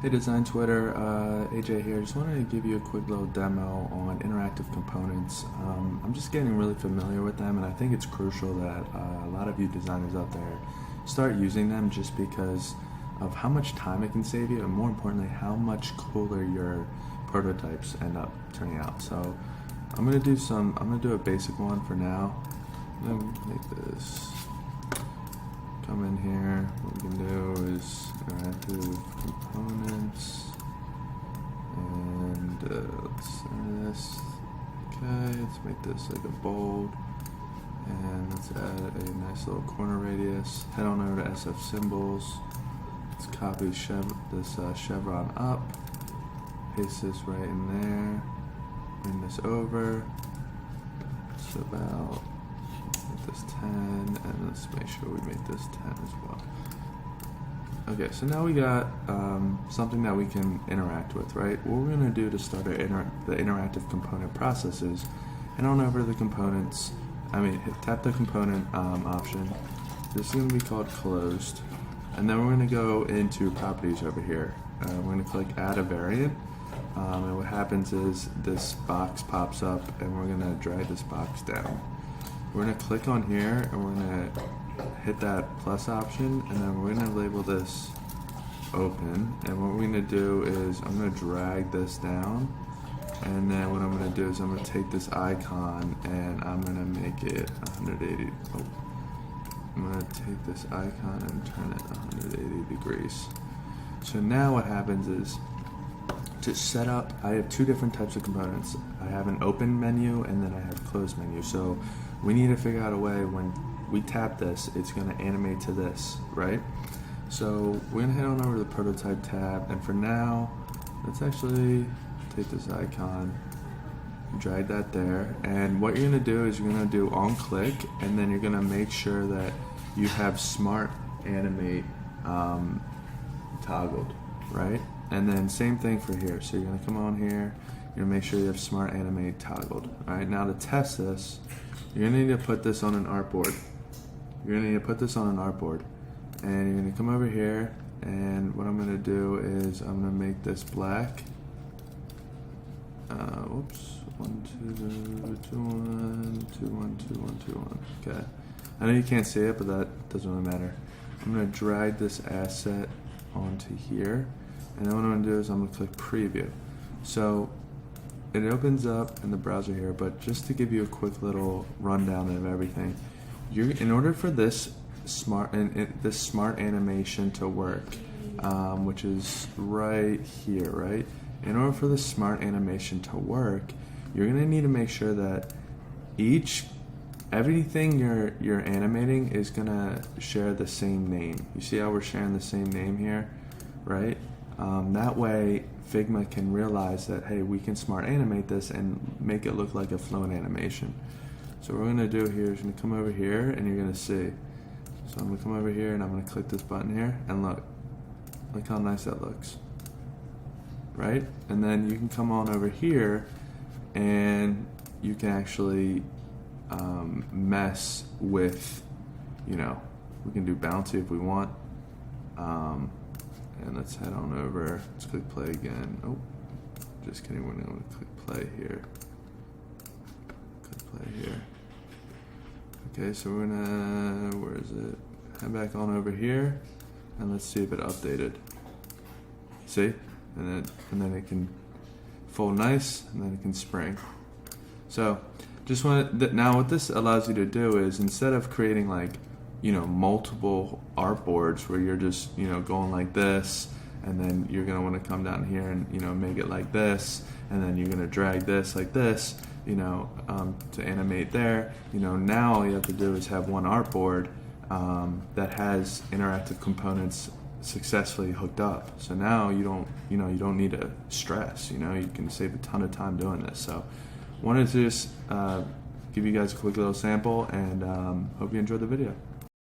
Hey Design Twitter, AJ here. Just wanted to give you a quick little demo on interactive components. I'm just getting really familiar with them, and I think it's crucial that a lot of you designers out there start using them just because of how much time it can save you, and more importantly, how much cooler your prototypes end up turning out. So I'm gonna do a basic one for now. I'm gonna make this. Come in here, what we can do is interactive components, and let's center this. Okay, let's make this like a bold, and let's add a nice little corner radius. Head on over to SF Symbols. Let's copy this chevron up, paste this right in there, bring this over. It's about this 10, and let's make sure we make this 10 as well. Okay, so now we got something that we can interact with, right? What we're going to do to start the interactive component process is head on over to the components, tap the component option. This is going to be called closed, and then we're going to go into properties over here. We're going to click add a variant, and what happens is this box pops up, and we're going to drag this box down. We're going to click on here, and we're going to hit that plus option, and then we're going to label this open. And what we're going to do is I'm going to drag this down, and then what I'm going to do is I'm going to take this icon and I'm going to make it 180. I'm going to take this icon and turn it 180 degrees. So now what happens is, to set up, I have two different types of components. I have an open menu and then I have closed menu. So we need to figure out a way when we tap this, it's going to animate to this, right? So we're going to head on over to the prototype tab, and for now, let's actually take this icon, drag that there, and what you're going to do is you're going to do on click, and then you're going to make sure that you have smart animate toggled, right? And then same thing for here. So you're going to come on here, you're going to make sure you have smart animate toggled. All right, now to test this, you're going to need to put this on an artboard. You're going to need to put this on an artboard. And you're going to come over here, and what I'm going to do is I'm going to make this black. Whoops. 1, 2, 2, 1, 2, 1, 2, 1, 2, 1. Okay. I know you can't see it, but that doesn't really matter. I'm going to drag this asset onto here. And then what I'm going to do is I'm going to click preview. So it opens up in the browser here, but just to give you a quick little rundown of everything, in order for this smart animation to work, which is right here, right? In order for this smart animation to work, you're going to need to make sure that everything you're animating is going to share the same name. You see how we're sharing the same name here, right? That way Figma can realize that, hey, we can smart animate this and make it look like a flowing animation. So what we're going to do here is going to come over here, and you're going to see. So I'm going to come over here and I'm going to click this button here, and look how nice that looks, right? And then you can come on over here and you can actually mess with, we can do bouncy if we want. And let's head on over, let's click play again. Oh, just kidding, we're going to click play here. Click play here. Okay, so we're gonna, where is it? Head back on over here, and let's see if it updated. See? And then it can fold nice, and then it can spring. So, now what this allows you to do is, instead of creating multiple artboards where you're just, going like this, and then you're going to want to come down here and, make it like this, and then you're going to drag this like this, to animate there. Now all you have to do is have one artboard that has interactive components successfully hooked up. So now you don't need to stress, you can save a ton of time doing this. So wanted to just give you guys a quick little sample, and hope you enjoyed the video.